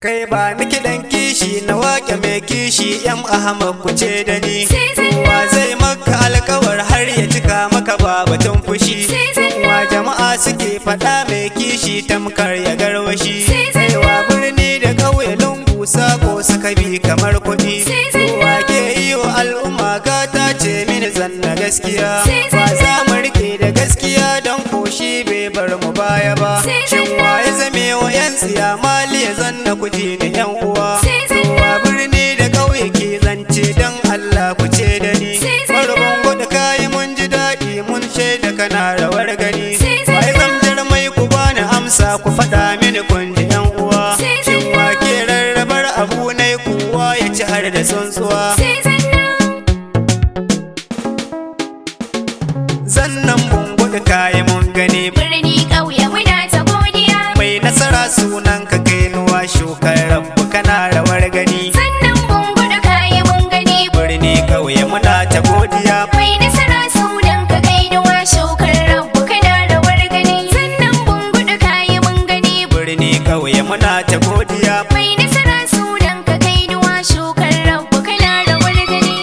Kai ba ni kiɗan kishi na wake mai kishi yan Ahmad ku ce da ni. Wa zai maka alkawar har ya cika maka ba batun fushi. Wa jama'a suke faɗa mai kishi tamkar ya garwashi. Wa birni da ƙauye lungu sako suka bi kamar kuɗi. Wa ke yi wa al'umma gata ce mini zanna gaskiya. Ba za mu rike da gaskiya don koshi bai bar mu baya ba. Shin wa ya zame wa 'yan tsiya mali ya zanna kuji ni 'yan uwa. Wa birni da ƙauye ke zance don Allah ku ce da ni. Marubin gudu kayi mun ji daɗi mun shaida kana rawar gani. Wai zamjar mai ku bani amsa ku faɗa mini kun ji 'yan uwa. Shin wa ke rarrabar abu nai kuwa ya ci har da tsuntsuwa. Zannan bungudu kayi mun gani. Birni ƙauye muna ta godiya. Mai nasara sunan ka kai nuwa shukar rabu kana rawar gani. Sannan bungudu kayi mun gani. Birni ƙauye muna ta godiya. Mai nasara sunan ka kai nuwa shukar rabu kana rawar gani. Sannan bungudu kayi mun gani. Birni ƙauye muna ta godiya. Mai nasara sunan ka kai nuwa shukar rabu kana rawar gani.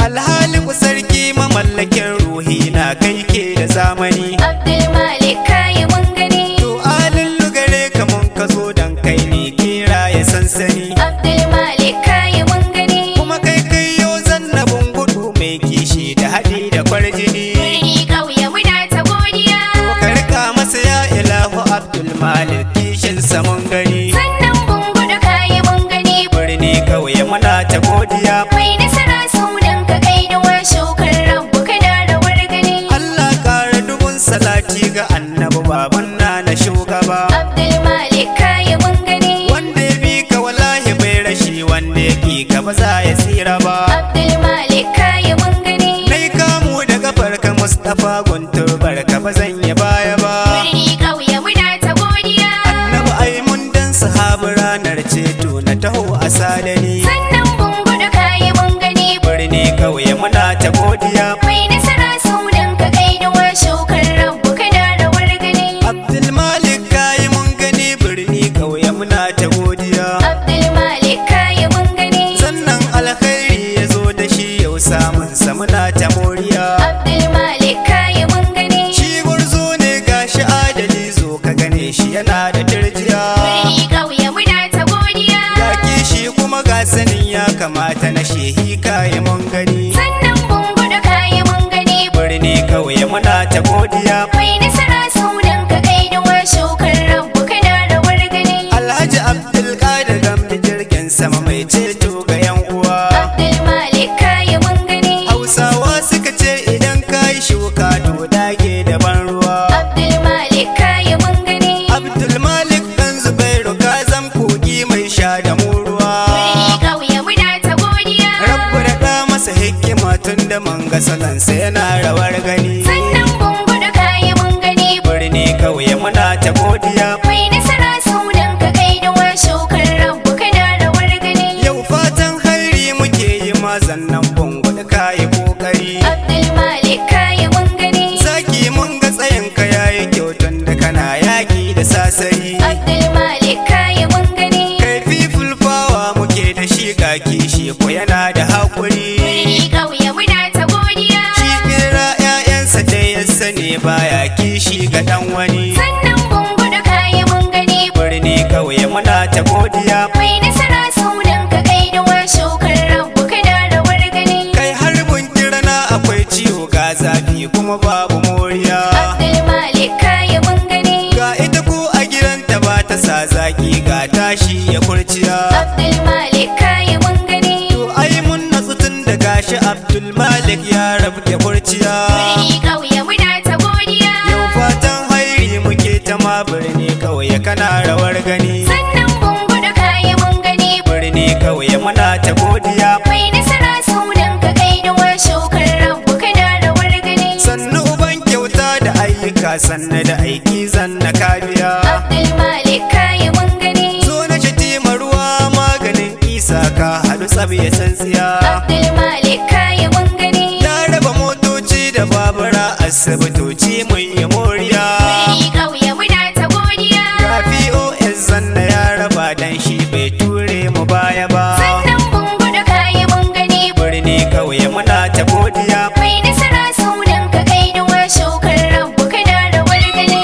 Alhaliku sarki mamallakin ruhi na kai ke da zamani. Abdul Malik kayi mun gani. To alin lugare ka mun ka zo dan kai ne kira ya sansani. Abdul Malik kayi mun gani. Kuma kai kai yau zanna bungudu mai kishi da haɗi da kwarjini. Birni ƙauye muna ta godiya. Ka rika masa ya ilahu Abdul Malik kishin sa mun gani. Sannan bungudu kayi mun gani. Birni ƙauye muna ta godiya. Mai nasara sunan ka kai nuwa shukar rabu kana rawar gani. Allah ƙara dubun salati ga annabi baban na shugaba. Abdul Malik kayi mun gani. Wanda ya bi ka wallahi bai rashi wanda ya ki ka ba za ya tsira ba. Abdul Malik kayi mun gani. Nai kamu da kafar ka Mustapha guntur barka ba zan yi baya ba. Birni ƙauye muna ta godiya. Annabi ai mun dan sahabu ranar ceto na taho a sadani. Sannan bungudu kayi mun gani. Birni ƙauye muna ta godiya. Mai nasara sunan ka kai nuwa shukar rabu kana rawar gani. Abdul Malik kayi mun gani birni ƙauye muna ta godiya. Abdul Malik kayi mun gani. Sannan alkhairi ya zo da shi yau samun sa muna ta moriya. Abdul Malik kayi mun gani. Shi gurzo ne gashi adali zo ka gane shi yana da turjiya. Birni ƙauye muna ta godiya. Ga kishi kuma ga sanin ya kamata na shehi kayi mun gani. Sannan bungudu kayi mun gani. Birni ƙauye muna ta godiya. Mai nasara sunan ka kai nuwa shukar rabu kana rawar gani. Alhaji Abdul Qadir gamdi jirgin sama mai ceto ga yan uwa. Abdul Malik kayi mun gani. Hausawa suka ce idan kayi shuka to dage da ban ruwa. Abdul Malik kayi mun gani. Abdul Malik dan Zubairu ka zam kogi mai sha da mu ruwa. Birni ƙauye muna ta godiya. Rabbu da ɗa masa hikima tun da manga salansa yana rawar gani. Sannan bungudu kayi mun gani. Birni ƙauye muna ta godiya. Mai nasara sunan ka kai nuwa shukar rabu kana rawar gani. Yau fatan hairi muke yi ma zannan bungudu kayi kokari. Abdul Malik kayi mun gani. Zaki mun ga tsayin ka yayi kyau tun da kana yaki da sasari. Abdul Malik kayi mun gani. Kaifi fulfawa muke da shi ga kishi ko yana da haƙuri. Birni ƙauye muna ta godiya. Shi kira 'ya'yansa da ya sani baya kishi ga ɗan wani. Sannan bungudu kayi mun gani. Birni ƙauye muna ta godiya. Mai nasara sunan ka kai nuwa shukar rabu kana rawar gani. Kai harbin kirana akwai ciwo ga zafi kuma babu moriya. Abdul Malik kayi mun gani. Ga ita ko a gidanta ba ta sa zaki ga tashi ya kurciya. Abdul Malik kayi mun gani. To ai mun natsu tun da gashi Abdul Malik ya rabu da kurciya. Birni ƙauye muna ta godiya. Yau fatan hairi muke ta ma birni ƙauye kana rawar gani. Sannan bungudu kayi mun gani. Birni ƙauye muna ta godiya. Mai nasara sunan ka kai nuwa shukar rabu kana rawar gani. Sannu uban kyauta da ayyuka sannu da aiki zanna kabiya. Abdul Malik kayi mun gani. Zo na shatima ruwa maganin isa ka haɗu tsabi ya tsantsiya. Abdul Malik kayi mun gani. Ya raba motoci da babura asibitoci mun yi moriya. Birni ƙauye muna ta godiya. Ga POS zanna ya raba dan shi bai ture mu baya ba. Sannan bungudu kayi mun gani. Birni ƙauye muna ta godiya. Mai nasara sunan ka kai duwa shukar rabu kana rawar gani.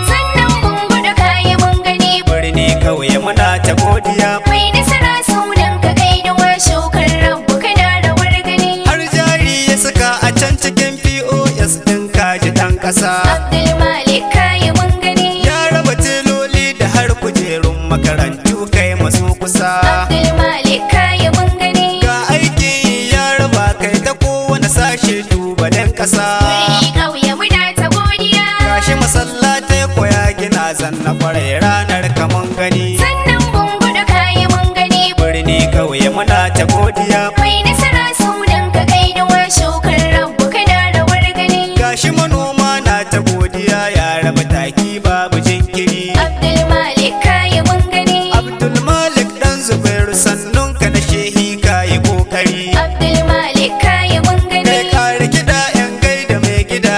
Sannan bungudu kayi mun gani. Birni ƙauye muna ta godiya. Mai nasara sunan ka kai duwa shukar rabu kana rawar gani. Har jari ya saka a can cikin POS ɗin kaji ɗan ƙasa. Abdulmalik kayi mun gani. Ya raba teloli da har kujerun makarantu kai masu kusa. Abdulmalik kayi mun gani. Ga aikin yi ya raba kai ta kowane sashe dubalin ƙasa. Birni ƙauye muna ta godiya. Gashi masallatai ko ya gina zanna kwarai ranar kaman gani. Sannan bungudu kayi mun gani. Birni ƙauye muna ta godiya. Mai nasara sunan ka kai duwa shukar rabu kana rawar gani. Gashi manoma na ta godiya ya raba taki babu jinkiri. Abdulmalik kayi mun gani. Abdulmalik dan Zubairu sannun ka na shehi kayi kokari. Abdulmalik kayi mun Kai gani. kare kiɗa yan gaida mai gida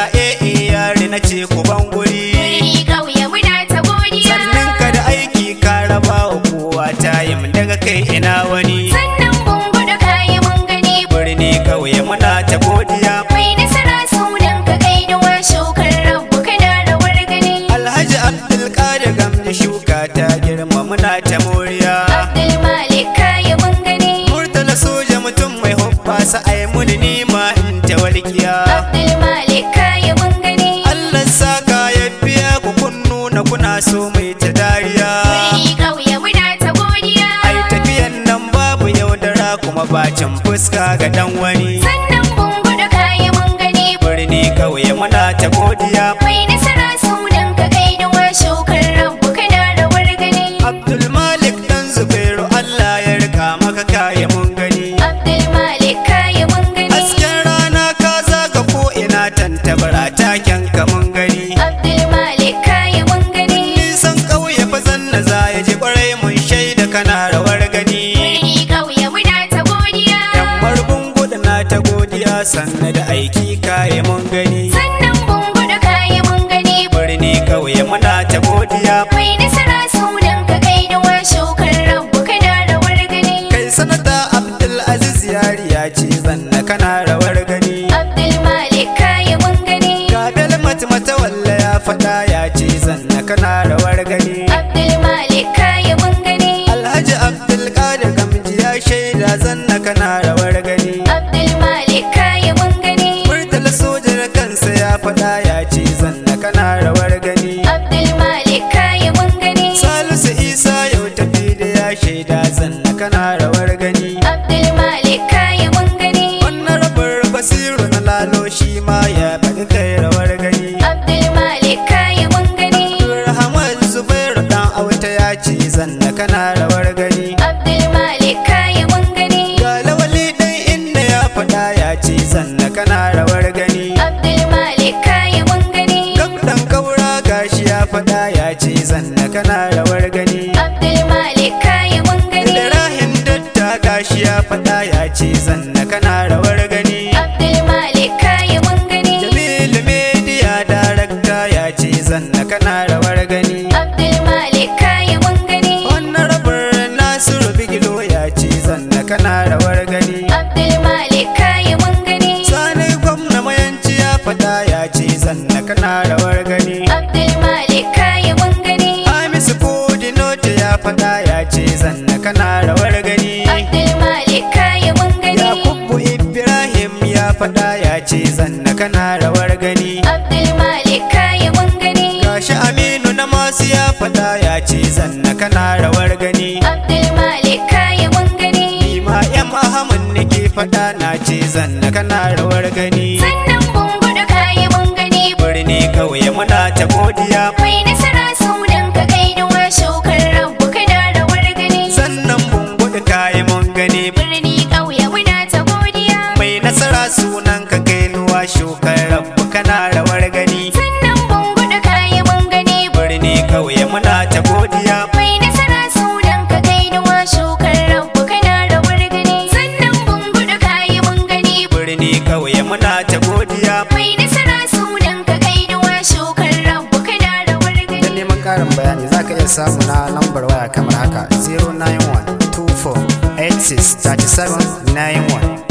yare na ce ku ban guri. Birni ƙauye muna ta godiya. Sannan ka da aiki ka raba wa kowa tayim daga kai ina wani. Sannan bungudu kayi mun gani. Birni ƙauye muna ta godiya. Mai nasara sunan ka kai duwa shukar rabu kana rawar gani. Alhaji Abdulkadir Gamji shuka ta girma muna ta moriya. Abdulmalik kayi mun gani. Murtala soja mutum mai hoppasa ai muni nima in ta walƙiya. Abdulmalik kayi mun gani. Allah saka ya biya ku kun nuna kuna so mai ta dariya. Birni ƙauye muna ta godiya. Ai tafiyan nan babu yaudara kuma bacin fuska ga dan wani. Sannan bungudu kayi mun gani. Birni ƙauye muna ta godiya. Mai nasara sunan ka kai duwa shukar rabu kana rawar gani. Abdulmalik dan Zubairu Allah ya rika maka kaya mun gani. Abdulmalik kayi mun gani. Hasken rana ka zaga ko ina tantabara taken ka mun gani. Abdulmalik kayi mun gani. Nisan ƙauye fa zanna za ya ji ƙwarai mun shaida kana rawar gani. Birni ƙauye muna ta godiya. Yan marbun gudu na ta godiya sanna da aiki kaya mun gani. Sannan bungudu kayi mun gani. Birni ƙauye muna ta godiya. Mai nasara sunan ka kai duwa shukar rabu kana rawar gani. Kai sanata Abdulaziz Yari ya ce zanna kana rawar gani. Abdulmalik kayi mun gani. Ga Dalmat Matawalla ya faɗa ya ce zanna kana rawar gani. Abdulmalik kayi mun gani. Alhaji Abdulkadir Gamji ya shaida zanna kana rawar gani. Abdulmalik kayi mun gani. Murtala soja da kansa ya faɗa ya ce zanna kana rawar gani. Abdulmalik kayi mun gani. Salisu Isa yau tafi da ya shaida zanna kana rawar gani. Abdulmalik kayi mun gani. Wannan rabar Basiru na lalo shi ma ya faɗi kai rawar gani. Abdulmalik kayi mun gani. Abdulrahman Zubairu dan auta ya ce zanna kana rawar gani. Abdulmalik kayi mun gani. Ga lawali dan inda ya faɗa ya ce zanna kana rawar gani. Abdulmalik kayi mun gani. Gabdan kaura gashi ya faɗa ya ce zanna kana rawar gani. Abdulmalik kayi mun gani. Da rahin datta gashi ya faɗa ya ce zanna kana rawar gani. Abdulmalik kayi mun gani. Jamilu Media Darakta ya ce zanna kana rawar gani. Abdulmalik kayi mun gani. Wannan rabar Nasiru Bigilo ya ce zanna kana rawar gani. Abdulmalik kayi mun gani. Sani gwamna mayanci ya faɗa ya ce zanna kana rawar gani. Abdulmalik kayi mun gani. Hamisu Kodinota ya faɗa ya ce zanna kana rawar gani. Abdulmalik kayi mun gani. Yakubu Ibrahim ya faɗa ya ce zanna kana rawar gani. Abdulmalik kayi mun gani. Gashi Aminu na masu ya faɗa ya ce zanna kana rawar gani. Abdulmalik kayi mun gani. Nima Ahmad nake faɗa na ce zanna kana rawar gani. Sannan bungudu kayi mun gani. Birni ƙauye muna ta godiya. Mai nasara sunan ka kai duwa shukar rabu kana rawar gani. Sannan bungudu kayi mun gani. Birni ƙauye muna ta godiya. Mai nasara sunan ka kainuwa shukar rabbu kana rawar gani. Sannan bungudu kayi mun gani. Birni kauye muna ta godiya. Mai nasara sunan ka kainuwa shukar rabbu kana rawar gani. Sannan bungudu kayi mun gani. Birni kauye muna ta godiya. Mai nasara sunan ka kainuwa shukar rabbu kana rawar gani. Don neman ƙarin bayani za ka iya samu na lambar waya kamar haka 091 24 86 37 91.